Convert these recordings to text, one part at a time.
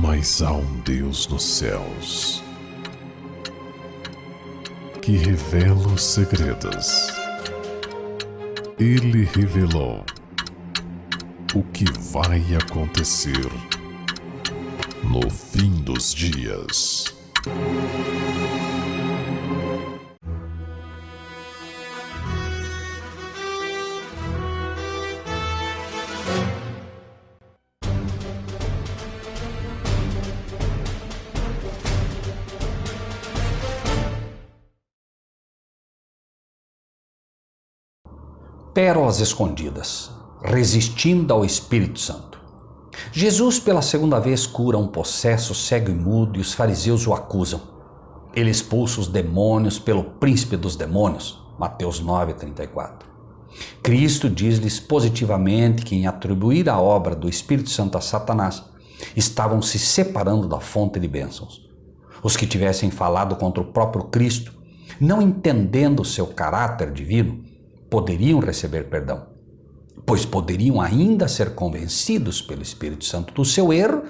Mas há um Deus nos céus que revela os segredos. Ele revelou o que vai acontecer no fim dos dias. Pérolas escondidas, resistindo ao Espírito Santo. Jesus pela segunda vez cura um possesso cego e mudo e os fariseus o acusam. Ele expulsa os demônios pelo príncipe dos demônios, Mateus 9:34. Cristo diz-lhes positivamente que em atribuir a obra do Espírito Santo a Satanás, estavam se separando da fonte de bênçãos. Os que tivessem falado contra o próprio Cristo, não entendendo o seu caráter divino, poderiam receber perdão, pois poderiam ainda ser convencidos pelo Espírito Santo do seu erro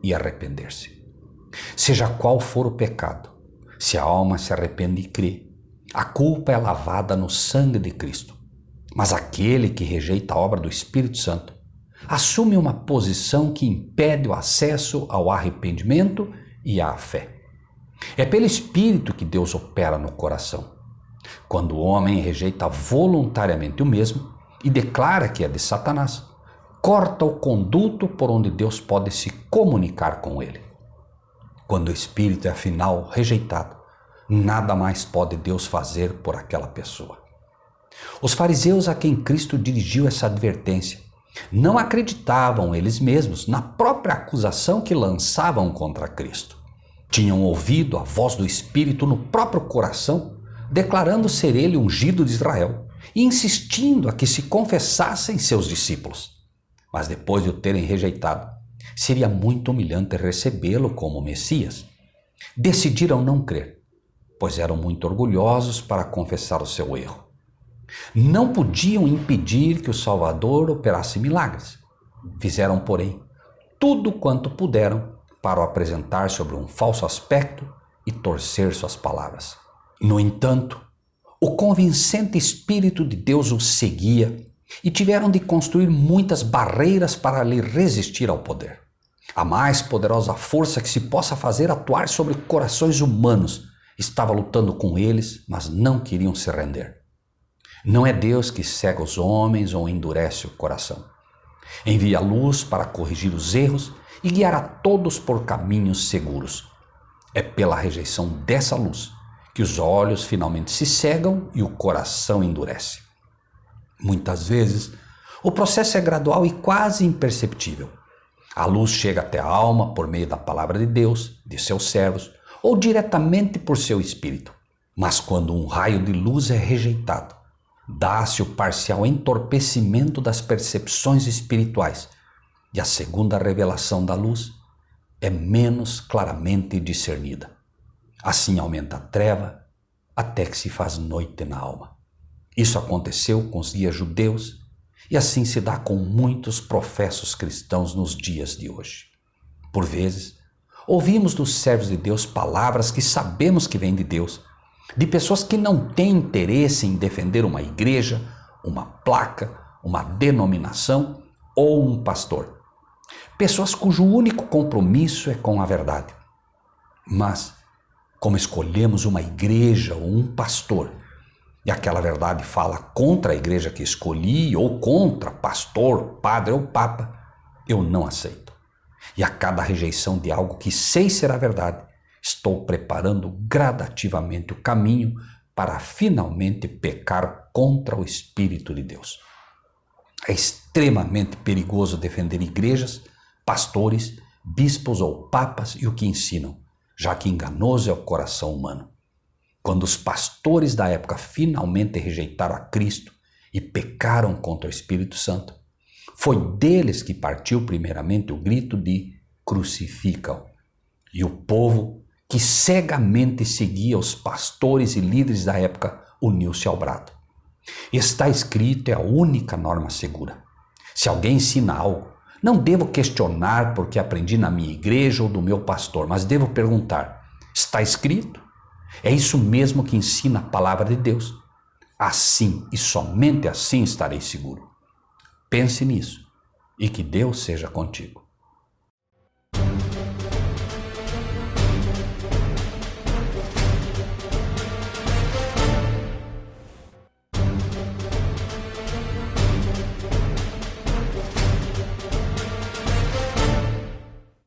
e arrepender-se. Seja qual for o pecado, se a alma se arrepende e crê, a culpa é lavada no sangue de Cristo. Mas aquele que rejeita a obra do Espírito Santo assume uma posição que impede o acesso ao arrependimento e à fé. É pelo Espírito que Deus opera no coração. Quando o homem rejeita voluntariamente o mesmo e declara que é de Satanás, corta o conduto por onde Deus pode se comunicar com ele. Quando o Espírito é afinal rejeitado, nada mais pode Deus fazer por aquela pessoa. Os fariseus a quem Cristo dirigiu essa advertência não acreditavam eles mesmos na própria acusação que lançavam contra Cristo. Tinham ouvido a voz do Espírito no próprio coração, declarando ser ele ungido de Israel e insistindo a que se confessassem seus discípulos. Mas depois de o terem rejeitado, seria muito humilhante recebê-lo como Messias. Decidiram não crer, pois eram muito orgulhosos para confessar o seu erro. Não podiam impedir que o Salvador operasse milagres. Fizeram, porém, tudo quanto puderam para o apresentar sobre um falso aspecto e torcer suas palavras. No entanto, o convincente Espírito de Deus os seguia e tiveram de construir muitas barreiras para lhe resistir ao poder. A mais poderosa força que se possa fazer atuar sobre corações humanos estava lutando com eles, mas não queriam se render. Não é Deus que cega os homens ou endurece o coração. Envia a luz para corrigir os erros e guiar a todos por caminhos seguros. É pela rejeição dessa luz que os olhos finalmente se cegam e o coração endurece. Muitas vezes, o processo é gradual e quase imperceptível. A luz chega até a alma por meio da palavra de Deus, de seus servos, ou diretamente por seu espírito. Mas quando um raio de luz é rejeitado, dá-se o parcial entorpecimento das percepções espirituais, e a segunda revelação da luz é menos claramente discernida. Assim aumenta a treva até que se faz noite na alma. Isso aconteceu com os guias judeus e assim se dá com muitos professos cristãos nos dias de hoje. Por vezes, ouvimos dos servos de Deus palavras que sabemos que vêm de Deus, de pessoas que não têm interesse em defender uma igreja, uma placa, uma denominação ou um pastor. Pessoas cujo único compromisso é com a verdade. Mas, como escolhemos uma igreja ou um pastor, e aquela verdade fala contra a igreja que escolhi ou contra pastor, padre ou papa, eu não aceito. E a cada rejeição de algo que sei ser a verdade, estou preparando gradativamente o caminho para finalmente pecar contra o Espírito de Deus. É extremamente perigoso defender igrejas, pastores, bispos ou papas e o que ensinam, já que enganoso é o coração humano. Quando os pastores da época finalmente rejeitaram a Cristo e pecaram contra o Espírito Santo, foi deles que partiu primeiramente o grito de crucifica-o. E o povo, que cegamente seguia os pastores e líderes da época, uniu-se ao brado. Está escrito é a única norma segura. Se alguém ensina algo, Não devo questionar porque aprendi na minha igreja ou do meu pastor, mas devo perguntar: está escrito? É isso mesmo que ensina a palavra de Deus. Assim e somente assim estarei seguro. Pense nisso e que Deus seja contigo.